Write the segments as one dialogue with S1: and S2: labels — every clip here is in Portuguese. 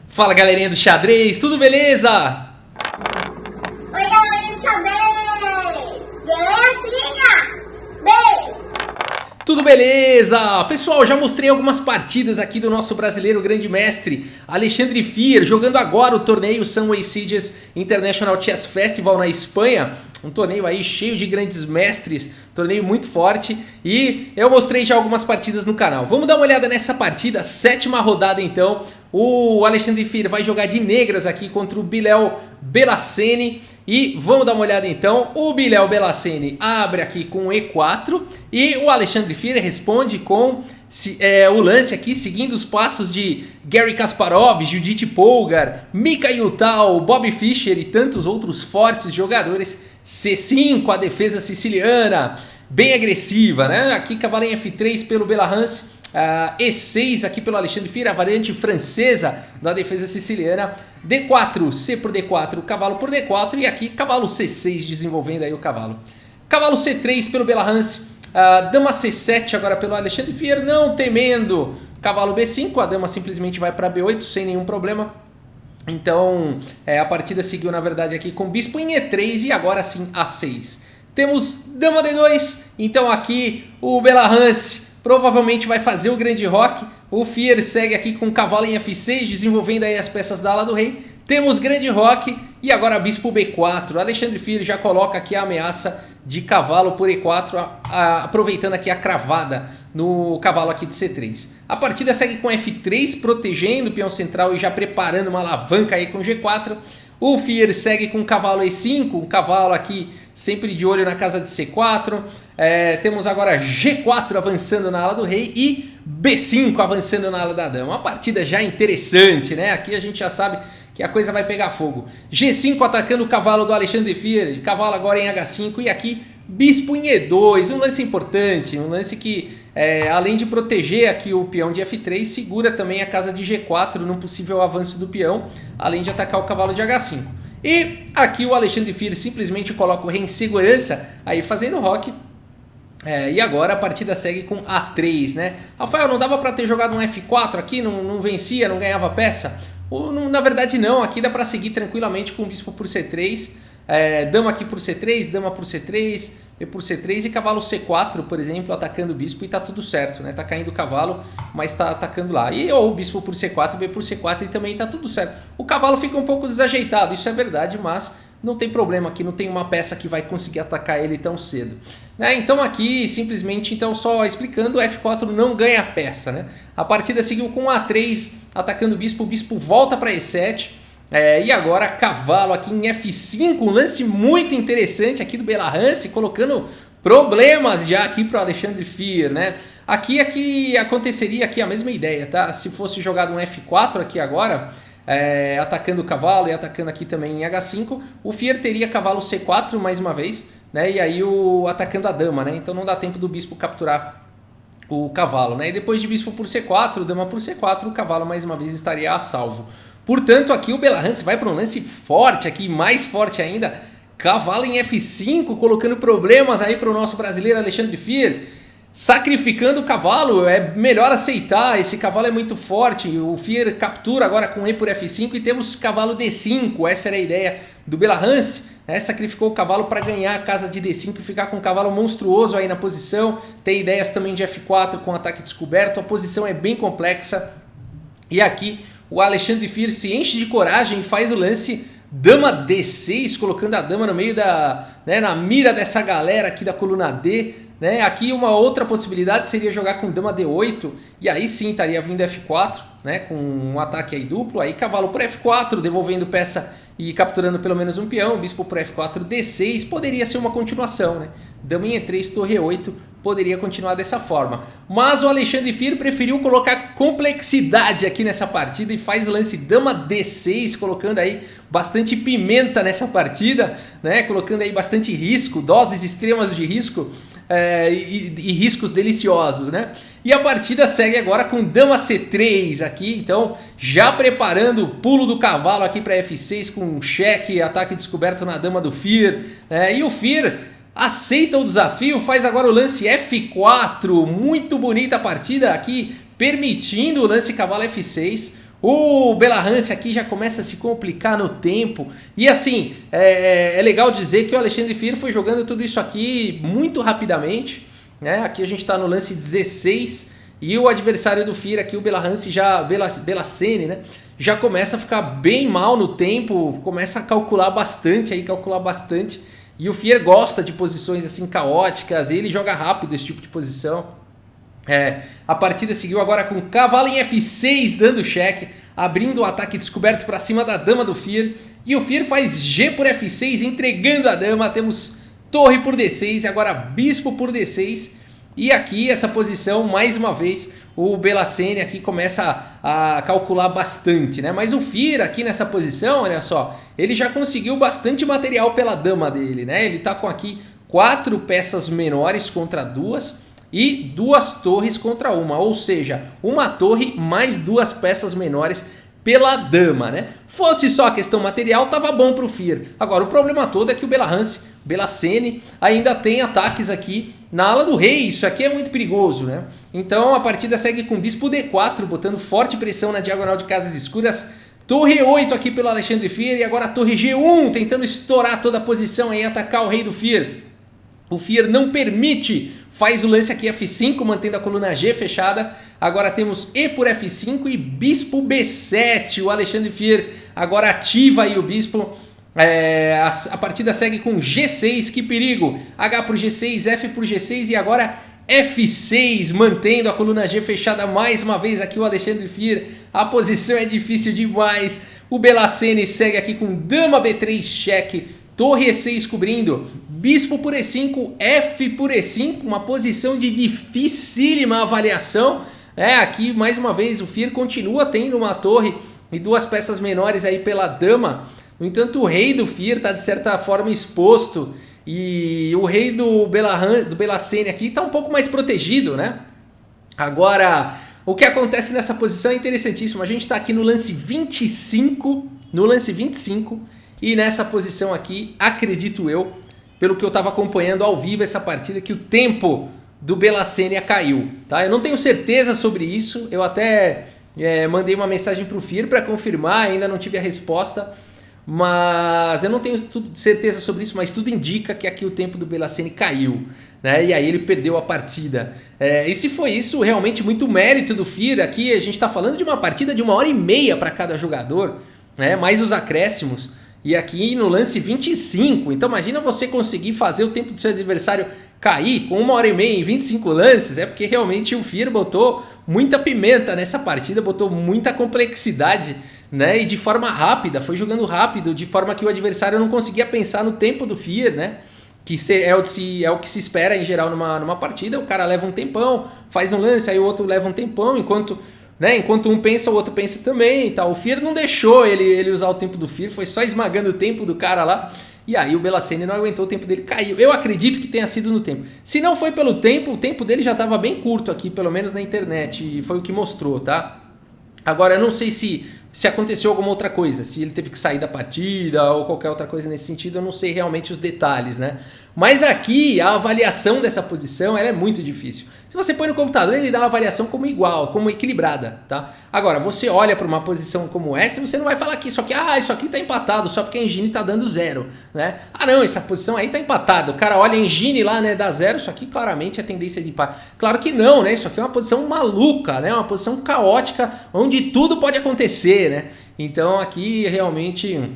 S1: Fala galerinha do xadrez, tudo beleza?
S2: Oi galerinha do xadrez! Beleza, filha? Beijo!
S1: Tudo beleza? Pessoal, já mostrei algumas partidas aqui do nosso brasileiro grande mestre Alexandre Fier, jogando agora o torneio Sunway Sieges International Chess Festival na Espanha. Um torneio aí cheio de grandes mestres, torneio muito forte, e eu mostrei já algumas partidas no canal. Vamos dar uma olhada nessa partida, sétima rodada então. O Alexandre Fier vai jogar de negras aqui contra o Bilal Belhaceni. E vamos dar uma olhada então. O Bilal Belhaceni abre aqui com E4 e o Alexandre Fier responde com o lance aqui, seguindo os passos de Garry Kasparov, Judith Polgar, Mikhail Tal, Bob Fischer e tantos outros fortes jogadores. C5, a defesa siciliana, bem agressiva, né? Aqui cavalo em F3 pelo Belahance. E6 aqui pelo Alexandre Fier, a variante francesa da defesa siciliana. D4, C por D4, cavalo por D4 e aqui cavalo C6 desenvolvendo aí o cavalo. Cavalo C3 pelo Belahance, dama C7 agora pelo Alexandre Fier, não temendo. Cavalo B5, a dama simplesmente vai para B8 sem nenhum problema. Então a partida seguiu na verdade aqui com bispo em E3 e agora sim A6. Temos dama D2, então aqui o Belahance provavelmente vai fazer o grande roque. O Fier segue aqui com cavalo em F6, desenvolvendo aí as peças da ala do rei. Temos grande roque e agora bispo B4. Alexandre Fier já coloca aqui a ameaça de cavalo por E4, aproveitando aqui a cravada no cavalo aqui de C3. A partida segue com F3, protegendo o peão central e já preparando uma alavanca aí com G4. O Fier segue com cavalo E5, um cavalo aqui sempre de olho na casa de C4. Temos agora G4 avançando na ala do rei e B5 avançando na ala da dama. Uma partida já interessante, né? Aqui a gente já sabe que a coisa vai pegar fogo. G5 atacando o cavalo do Alexandre Fier, cavalo agora em H5 e aqui bispo em E2, um lance importante, um lance que além de proteger aqui o peão de F3, segura também a casa de G4 num possível avanço do peão, além de atacar o cavalo de H5. E aqui o Alexandre Fier simplesmente coloca o rei em segurança, aí fazendo roque. E agora a partida segue com A3, né? Rafael, não dava para ter jogado um F4 aqui, não vencia, não ganhava peça? Na verdade não, aqui dá para seguir tranquilamente com o bispo por C3, dama aqui por C3, dama por C3, B por C3 e cavalo C4, por exemplo, atacando o bispo e tá tudo certo, né? Tá caindo o cavalo, mas tá atacando lá. Ou bispo por C4, B por C4 e também tá tudo certo. O cavalo fica um pouco desajeitado, isso é verdade, mas não tem problema aqui, não tem uma peça que vai conseguir atacar ele tão cedo. Então aqui, simplesmente, então só explicando, o F4 não ganha peça, né? A partida seguiu com A3, atacando o bispo volta para E7. E agora cavalo aqui em F5, um lance muito interessante aqui do Belahance, colocando problemas já aqui para o Alexandre Fier, né? Aqui aconteceria aqui a mesma ideia, tá? Se fosse jogado um F4 aqui agora, atacando o cavalo e atacando aqui também em H5, o Fier teria cavalo C4 mais uma vez, né? E aí atacando a dama, né? Então não dá tempo do bispo capturar o cavalo, né? E depois de bispo por C4, dama por C4, o cavalo mais uma vez estaria a salvo. Portanto, aqui o Belahance vai para um lance forte aqui, mais forte ainda, cavalo em F5, colocando problemas aí para o nosso brasileiro Alexandre Fier, sacrificando o cavalo. É melhor aceitar, esse cavalo é muito forte. O Fier captura agora com E por F5 e temos cavalo D5, essa era a ideia do Belahance, né? Sacrificou o cavalo para ganhar a casa de D5 e ficar com um cavalo monstruoso aí na posição. Tem ideias também de F4 com ataque descoberto, a posição é bem complexa e aqui o Alexandre Fier se enche de coragem e faz o lance dama D6, colocando a dama no meio na mira dessa galera aqui da coluna D, né? Aqui uma outra possibilidade seria jogar com dama D8 e aí sim estaria vindo F4, né? Com um ataque aí duplo, aí cavalo por F4, devolvendo peça e capturando pelo menos um peão, bispo por F4, D6, poderia ser uma continuação, né? Dama em E3, torre E8, poderia continuar dessa forma. Mas o Alexandre Fier preferiu colocar complexidade aqui nessa partida e faz o lance dama D6, colocando aí bastante pimenta nessa partida, né? Colocando aí bastante risco, doses extremas de risco e riscos deliciosos, né? E a partida segue agora com dama C3 aqui, então já preparando o pulo do cavalo aqui para F6 com um cheque, ataque descoberto na dama do Fier, e o Fier aceita o desafio, faz agora o lance F4, muito bonita a partida aqui, permitindo o lance cavalo F6. O Belahanse aqui já começa a se complicar no tempo. E assim, é legal dizer que o Alexandre Fier foi jogando tudo isso aqui muito rapidamente, né? Aqui a gente está no lance 16 e o adversário do Fier aqui, o Belahanse, Belacene, né? Já começa a ficar bem mal no tempo, começa a calcular bastante. E o Fier gosta de posições assim caóticas, ele joga rápido esse tipo de posição. A partida seguiu agora com cavalo em F6 dando cheque, abrindo o ataque descoberto para cima da dama do Fier. E o Fier faz G por F6, entregando a dama. Temos torre por D6 e agora bispo por D6. E aqui essa posição, mais uma vez, o Belacene aqui começa a calcular bastante, né? Mas o Fier aqui nessa posição, olha só, ele já conseguiu bastante material pela dama dele, né? Ele tá com aqui 4 peças menores contra 2 e 2 torres contra uma, ou seja, uma torre mais 2 peças menores pela dama, né? Fosse só a questão material, tava bom pro Fier. Agora, o problema todo é que o Belacene ainda tem ataques aqui na ala do rei. Isso aqui é muito perigoso, né? Então a partida segue com bispo D4, botando forte pressão na diagonal de casas escuras. Torre 8 aqui pelo Alexandre Fier e agora torre G1, tentando estourar toda a posição e atacar o rei do Fier. O Fier não permite, faz o lance aqui F5, mantendo a coluna G fechada. Agora temos E por F5 e bispo B7. O Alexandre Fier agora ativa aí o bispo. A partida segue com G6, que perigo. H por G6, F por G6 e agora F6, mantendo a coluna G fechada mais uma vez aqui o Alexandre Fier. A posição é difícil demais. O Belacene segue aqui com dama B3 cheque. Torre E6 cobrindo, bispo por E5, F por E5, uma posição de dificílima avaliação. Aqui mais uma vez o Fier continua tendo uma torre e 2 peças menores aí pela dama. No entanto, o rei do Fier está de certa forma exposto e o rei do Belacene aqui está um pouco mais protegido, né? Agora, o que acontece nessa posição é interessantíssimo. A gente está aqui no lance 25, e nessa posição aqui, acredito eu, pelo que eu estava acompanhando ao vivo essa partida, que o tempo do Belacene caiu, tá? Eu não tenho certeza sobre isso, eu até mandei uma mensagem para o Fier para confirmar, ainda não tive a resposta, mas eu não tenho certeza sobre isso, mas tudo indica que aqui o tempo do Belacene caiu, né? E aí ele perdeu a partida. E se foi isso, realmente muito mérito do Fier. Aqui a gente está falando de uma partida de 1h30 para cada jogador, né? Mais os acréscimos. E aqui no lance 25, então imagina você conseguir fazer o tempo do seu adversário cair com 1h30 em 25 lances, porque realmente o Fier botou muita pimenta nessa partida, botou muita complexidade, né? E de forma rápida, foi jogando rápido, de forma que o adversário não conseguia pensar no tempo do Fier, né? Que é o que se espera em geral numa partida. O cara leva um tempão, faz um lance, aí o outro leva um tempão, enquanto um pensa, o outro pensa também e tal. O Fier não deixou ele usar o tempo do Fier, foi só esmagando o tempo do cara lá. E aí o Belacene não aguentou, o tempo dele caiu. Eu acredito que tenha sido no tempo. Se não foi pelo tempo, o tempo dele já estava bem curto aqui, pelo menos na internet. E foi o que mostrou, tá? Agora, eu não sei se aconteceu alguma outra coisa, se ele teve que sair da partida ou qualquer outra coisa nesse sentido, eu não sei realmente os detalhes, né? Mas aqui a avaliação dessa posição ela é muito difícil. Se você põe no computador, ele dá uma avaliação como igual, como equilibrada, tá? Agora, você olha para uma posição como essa, você não vai falar que isso aqui tá empatado só porque a engine tá dando 0, né? Não, essa posição aí tá empatada. O cara olha a engine lá, né, dá 0, isso aqui claramente é tendência de empate. Claro que não, né? Isso aqui é uma posição maluca, né? Uma posição caótica, onde tudo pode acontecer, né? Então aqui realmente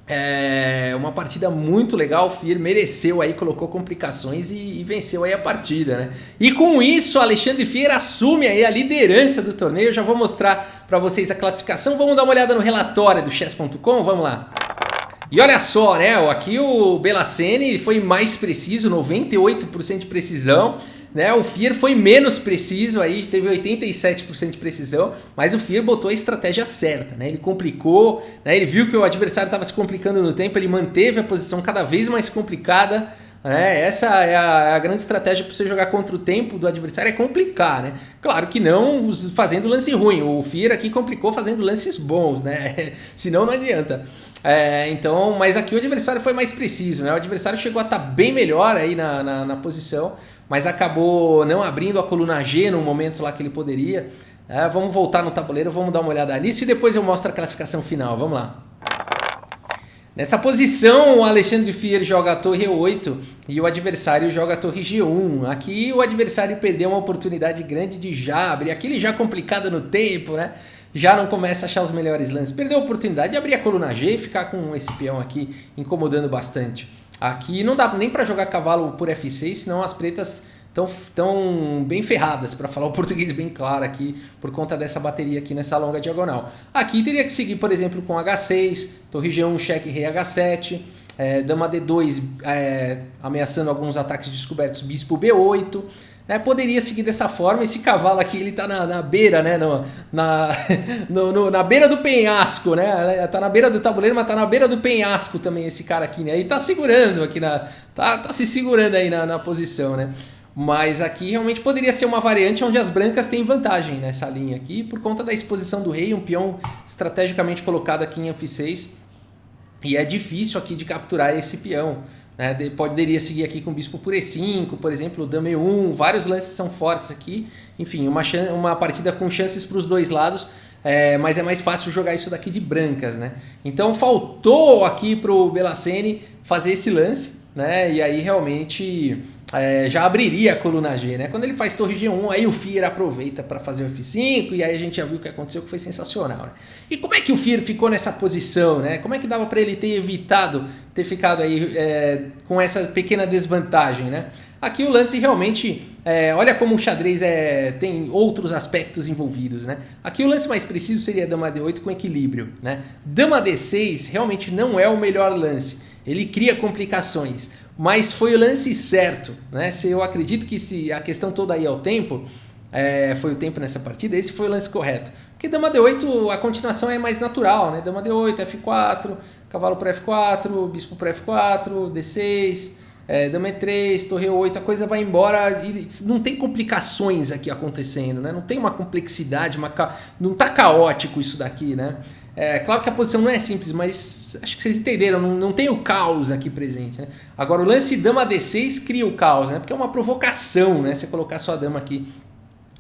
S1: é uma partida muito legal. O Fier mereceu aí, colocou complicações e venceu aí a partida, né? E com isso, Alexandre Fier assume aí a liderança do torneio. Eu já vou mostrar para vocês a classificação. Vamos dar uma olhada no relatório do chess.com, vamos lá. E olha só, né? Aqui o Belacene foi mais preciso, 98% de precisão, né? O Fier foi menos preciso, aí teve 87% de precisão, mas o Fier botou a estratégia certa, né? Ele complicou, né? Ele viu que o adversário estava se complicando no tempo, ele manteve a posição cada vez mais complicada, né? Essa é a grande estratégia para você jogar contra o tempo do adversário, é complicar, né? Claro que não fazendo lance ruim, o Fier aqui complicou fazendo lances bons, né? Senão não adianta. Então, mas aqui o adversário foi mais preciso, né? O adversário chegou a estar bem melhor aí na posição, mas acabou não abrindo a coluna G no momento lá que ele poderia, Vamos voltar no tabuleiro, vamos dar uma olhada nisso e depois eu mostro a classificação final. Vamos lá. Nessa posição, o Alexandre Fier joga a torre E8 e o adversário joga a torre G1. Aqui o adversário perdeu uma oportunidade grande de já abrir. Aquele já complicado no tempo, né? Já não começa a achar os melhores lances. Perdeu a oportunidade de abrir a coluna G e ficar com esse peão aqui incomodando bastante. Aqui não dá nem para jogar cavalo por F6, senão as pretas estão bem ferradas, para falar o português bem claro aqui, por conta dessa bateria aqui nessa longa diagonal. Aqui teria que seguir, por exemplo, com H6, torre G1, cheque, rei H7, dama D2, ameaçando alguns ataques descobertos, bispo B8. Poderia seguir dessa forma. Esse cavalo aqui, ele tá na beira, né? Na beira do penhasco, né? Tá na beira do tabuleiro, mas tá na beira do penhasco também esse cara aqui, né? E tá segurando aqui, tá se segurando aí na posição, né? Mas aqui realmente poderia ser uma variante onde as brancas têm vantagem nessa linha aqui, por conta da exposição do rei, um peão estrategicamente colocado aqui em F6. E é difícil aqui de capturar esse peão. Poderia seguir aqui com o bispo por E5, por exemplo, dama E1, vários lances são fortes aqui. Enfim, uma partida com chances para os dois lados, mas é mais fácil jogar isso daqui de brancas, né? Então faltou aqui para o Belacene fazer esse lance, né? E aí realmente já abriria a coluna G, né? Quando ele faz torre G1, aí o Fier aproveita para fazer o F5 e aí a gente já viu o que aconteceu, que foi sensacional, né? E como é que o Fier ficou nessa posição, né? Como é que dava para ele ter evitado ter ficado aí com essa pequena desvantagem, né? Aqui o lance realmente, olha como o xadrez tem outros aspectos envolvidos, né? Aqui o lance mais preciso seria dama D8 com equilíbrio, né? Dama D6 realmente não é o melhor lance, ele cria complicações, mas foi o lance certo, né? Eu acredito que se a questão toda aí é o tempo, foi o tempo nessa partida, esse foi o lance correto. Porque dama D8, a continuação é mais natural, né? Dama D8, F4, cavalo para F4, bispo para F4, D6, dama E3, torre E8, a coisa vai embora e não tem complicações aqui acontecendo, né? Não tem uma complexidade, não tá caótico isso daqui, né? Claro que a posição não é simples, mas acho que vocês entenderam, não tem o caos aqui presente, né? Agora o lance dama D6 cria o caos, né? Porque é uma provocação, né? Você colocar sua dama aqui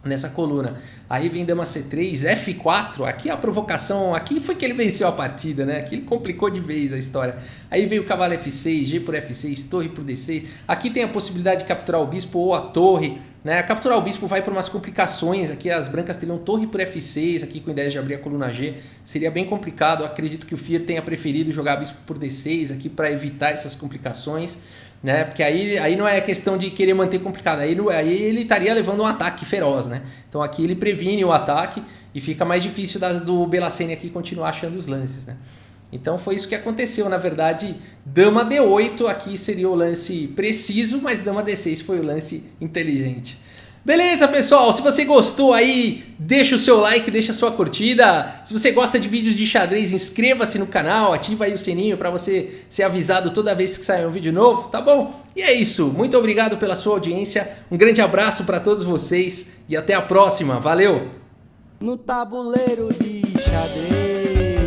S1: nessa coluna. Aí vem dama C3, F4, aqui a provocação, aqui foi que ele venceu a partida, né? Aqui ele complicou de vez a história. Aí veio o cavalo F6, G por F6, torre por D6. Aqui tem a possibilidade de capturar o bispo ou a torre, né? Capturar o bispo vai por umas complicações. Aqui as brancas teriam torre por F6, aqui com ideia de abrir a coluna G. Seria bem complicado. Eu acredito que o Fier tenha preferido jogar bispo por D6 aqui para evitar essas complicações, né? Porque aí não é questão de querer manter complicado, aí ele estaria levando um ataque feroz, né? Então aqui ele previne o ataque e fica mais difícil do Belacene aqui continuar achando os lances, né? Então foi isso que aconteceu, na verdade, dama D8 aqui seria o lance preciso, mas dama D6 foi o lance inteligente. Beleza, pessoal? Se você gostou aí, deixa o seu like, deixa a sua curtida. Se você gosta de vídeos de xadrez, inscreva-se no canal, ativa aí o sininho para você ser avisado toda vez que sair um vídeo novo, tá bom? E é isso, muito obrigado pela sua audiência, um grande abraço para todos vocês e até a próxima, valeu!
S3: No tabuleiro de xadrez,